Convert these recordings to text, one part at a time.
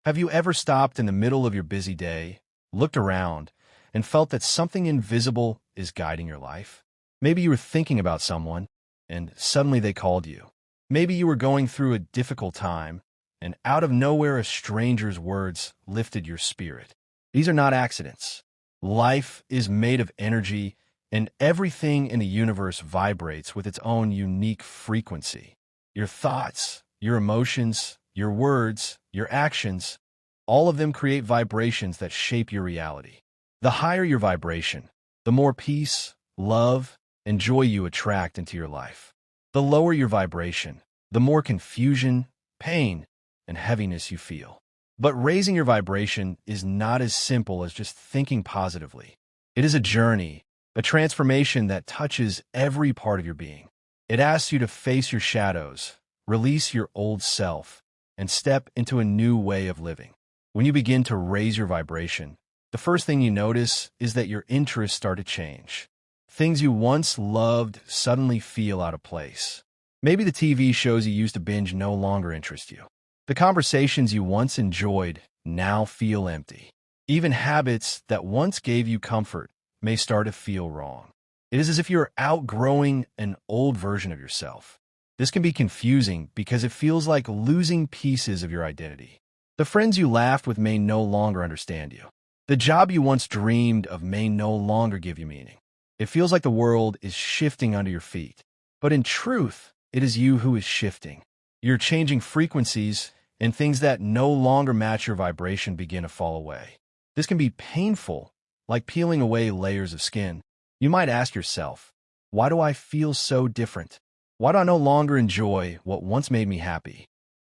Have you ever stopped in the middle of your busy day, looked around, and felt that something invisible is guiding your life? Maybe you were thinking about someone, and suddenly they called you. Maybe you were going through a difficult time, and out of nowhere a stranger's words lifted your spirit. These are not accidents. Life is made of energy, and everything in the universe vibrates with its own unique frequency. Your thoughts, your emotions, your words, your actions, all of them create vibrations that shape your reality. The higher your vibration, the more peace, love, and joy you attract into your life. The lower your vibration, the more confusion, pain, and heaviness you feel. But raising your vibration is not as simple as just thinking positively. It is a journey, a transformation that touches every part of your being. It asks you to face your shadows, release your old self, and step into a new way of living. When you begin to raise your vibration, the first thing you notice is that your interests start to change. Things you once loved suddenly feel out of place. Maybe the TV shows you used to binge no longer interest you. The conversations you once enjoyed now feel empty. Even habits that once gave you comfort may start to feel wrong. It is as if you're outgrowing an old version of yourself. This can be confusing because it feels like losing pieces of your identity. The friends you laughed with may no longer understand you. The job you once dreamed of may no longer give you meaning. It feels like the world is shifting under your feet. But in truth, it is you who is shifting. You're changing frequencies, and things that no longer match your vibration begin to fall away. This can be painful, like peeling away layers of skin. You might ask yourself, why do I feel so different? Why do I no longer enjoy what once made me happy?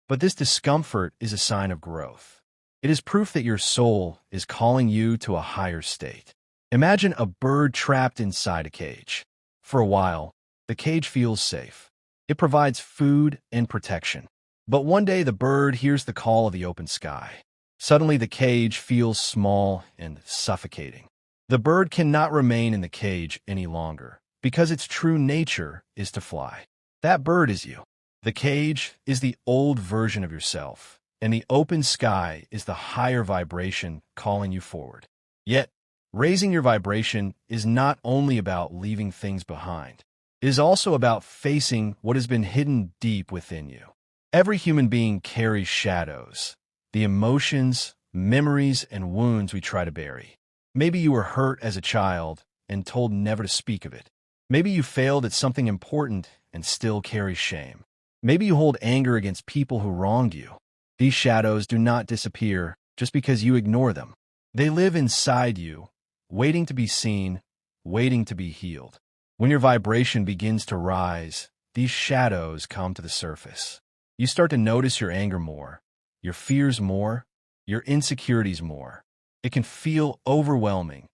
But this discomfort is a sign of growth. It is proof that your soul is calling you to a higher state. Imagine a bird trapped inside a cage. For a while, the cage feels safe. It provides food and protection. But one day the bird hears the call of the open sky. Suddenly the cage feels small and suffocating. The bird cannot remain in the cage any longer because its true nature is to fly. That bird is you. The cage is the old version of yourself, and the open sky is the higher vibration calling you forward. Yet, raising your vibration is not only about leaving things behind. It is also about facing what has been hidden deep within you. Every human being carries shadows, the emotions, memories, and wounds we try to bury. Maybe you were hurt as a child and told never to speak of it. Maybe you failed at something important and still carry shame. Maybe you hold anger against people who wronged you. These shadows do not disappear just because you ignore them. They live inside you, waiting to be seen, waiting to be healed. When your vibration begins to rise, these shadows come to the surface. You start to notice your anger more, your fears more, your insecurities more. It can feel overwhelming,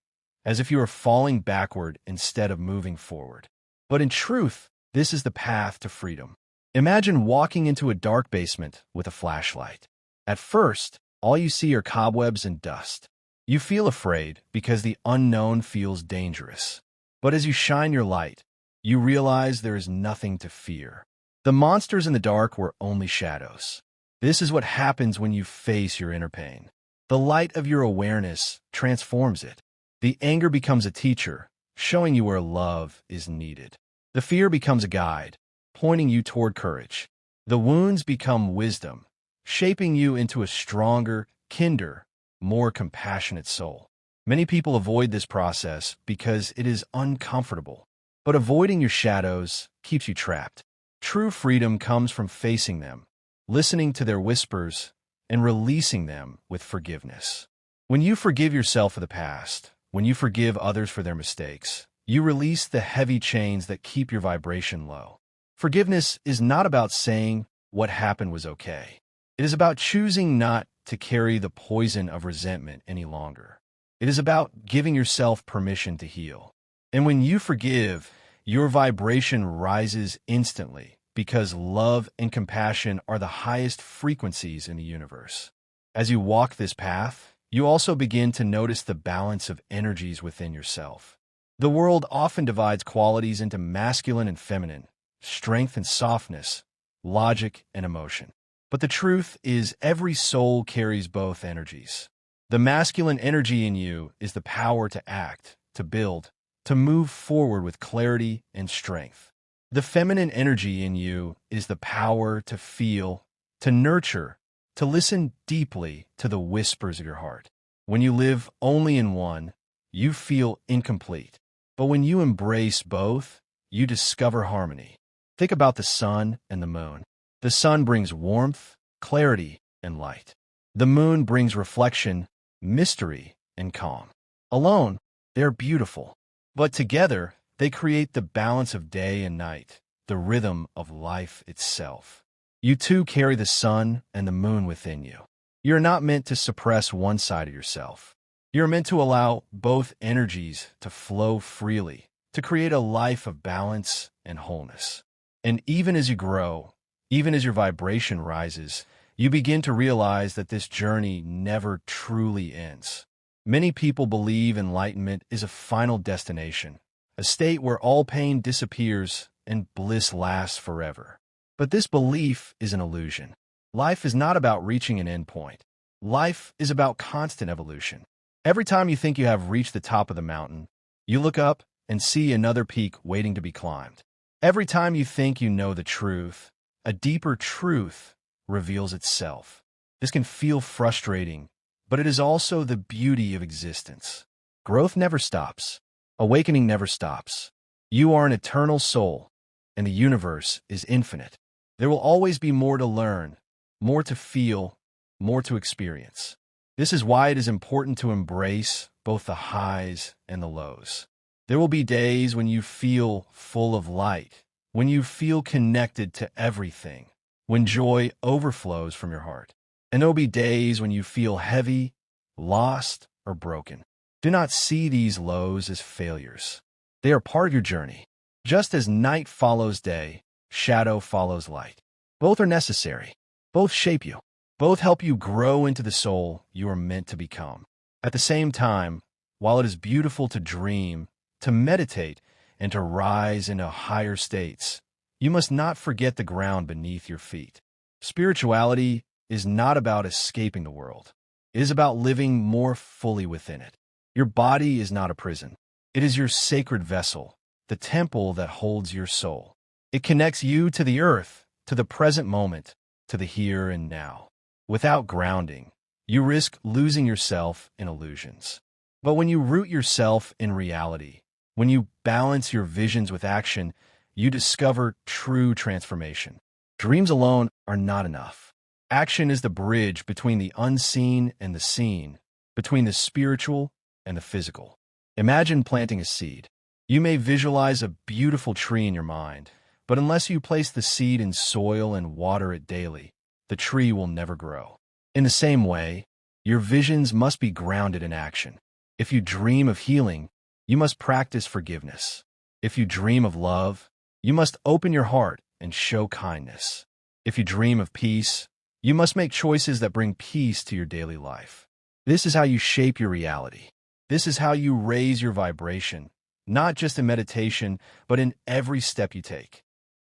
as if you are falling backward instead of moving forward. But in truth, this is the path to freedom. Imagine walking into a dark basement with a flashlight. At first, all you see are cobwebs and dust. You feel afraid because the unknown feels dangerous. But as you shine your light, you realize there is nothing to fear. The monsters in the dark were only shadows. This is what happens when you face your inner pain. The light of your awareness transforms it. The anger becomes a teacher, showing you where love is needed. The fear becomes a guide, pointing you toward courage. The wounds become wisdom, shaping you into a stronger, kinder, more compassionate soul. Many people avoid this process because it is uncomfortable, but avoiding your shadows keeps you trapped. True freedom comes from facing them, listening to their whispers, and releasing them with forgiveness. When you forgive yourself for the past, when you forgive others for their mistakes, you release the heavy chains that keep your vibration low. Forgiveness is not about saying what happened was okay. It is about choosing not to carry the poison of resentment any longer. It is about giving yourself permission to heal. And when you forgive, your vibration rises instantly because love and compassion are the highest frequencies in the universe. As you walk this path, you also begin to notice the balance of energies within yourself. The world often divides qualities into masculine and feminine, strength and softness, logic and emotion. But the truth is every soul carries both energies. The masculine energy in you is the power to act, to build, to move forward with clarity and strength. The feminine energy in you is the power to feel, to nurture, to listen deeply to the whispers of your heart. When you live only in one, you feel incomplete. But when you embrace both, you discover harmony. Think about the sun and the moon. The sun brings warmth, clarity, and light. The moon brings reflection, mystery, and calm. Alone, they're beautiful. But together, they create the balance of day and night, the rhythm of life itself. You too carry the sun and the moon within you. You're not meant to suppress one side of yourself. You're meant to allow both energies to flow freely, to create a life of balance and wholeness. And even as you grow, even as your vibration rises, you begin to realize that this journey never truly ends. Many people believe enlightenment is a final destination, a state where all pain disappears and bliss lasts forever. But this belief is an illusion. Life is not about reaching an endpoint. Life is about constant evolution. Every time you think you have reached the top of the mountain, you look up and see another peak waiting to be climbed. Every time you think you know the truth, a deeper truth reveals itself. This can feel frustrating, but it is also the beauty of existence. Growth never stops. Awakening never stops. You are an eternal soul, and the universe is infinite. There will always be more to learn, more to feel, more to experience. This is why it is important to embrace both the highs and the lows. There will be days when you feel full of light, when you feel connected to everything, when joy overflows from your heart. And there will be days when you feel heavy, lost, or broken. Do not see these lows as failures. They are part of your journey. Just as night follows day, shadow follows light. Both are necessary. Both shape you. Both help you grow into the soul you are meant to become. At the same time, while it is beautiful to dream, to meditate, and to rise into higher states, you must not forget the ground beneath your feet. Spirituality is not about escaping the world. It is about living more fully within it. Your body is not a prison. It is your sacred vessel, the temple that holds your soul. It connects you to the earth, to the present moment, to the here and now. Without grounding, you risk losing yourself in illusions. But when you root yourself in reality, when you balance your visions with action, you discover true transformation. Dreams alone are not enough. Action is the bridge between the unseen and the seen, between the spiritual and the physical. Imagine planting a seed. You may visualize a beautiful tree in your mind, but unless you place the seed in soil and water it daily, the tree will never grow. In the same way, your visions must be grounded in action. If you dream of healing, you must practice forgiveness. If you dream of love, you must open your heart and show kindness. If you dream of peace, you must make choices that bring peace to your daily life. This is how you shape your reality. This is how you raise your vibration, not just in meditation, but in every step you take.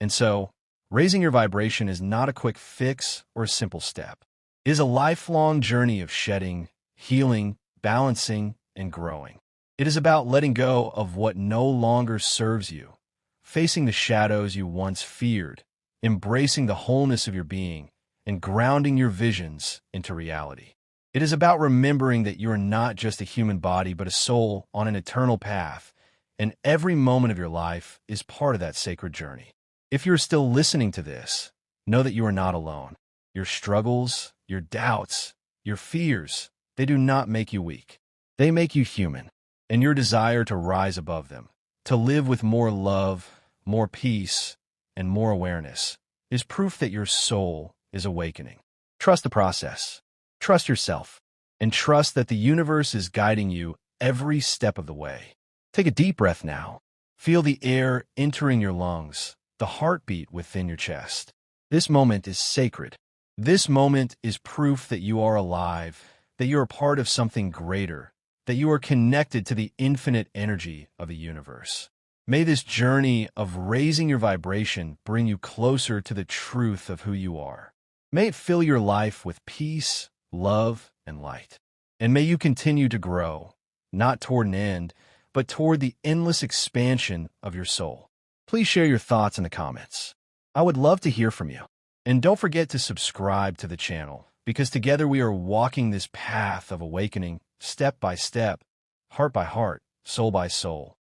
And so, raising your vibration is not a quick fix or a simple step. It is a lifelong journey of shedding, healing, balancing, and growing. It is about letting go of what no longer serves you, facing the shadows you once feared, embracing the wholeness of your being, and grounding your visions into reality. It is about remembering that you are not just a human body, but a soul on an eternal path, and every moment of your life is part of that sacred journey. If you're still listening to this, know that you are not alone. Your struggles, your doubts, your fears, they do not make you weak. They make you human. And your desire to rise above them, to live with more love, more peace, and more awareness, is proof that your soul is awakening. Trust the process. Trust yourself. And trust that the universe is guiding you every step of the way. Take a deep breath now. Feel the air entering your lungs, the heartbeat within your chest. This moment is sacred. This moment is proof that you are alive, that you are part of something greater, that you are connected to the infinite energy of the universe. May this journey of raising your vibration bring you closer to the truth of who you are. May it fill your life with peace, love, and light. And may you continue to grow, not toward an end, but toward the endless expansion of your soul. Please share your thoughts in the comments. I would love to hear from you. And don't forget to subscribe to the channel, because together we are walking this path of awakening, step by step, heart by heart, soul by soul.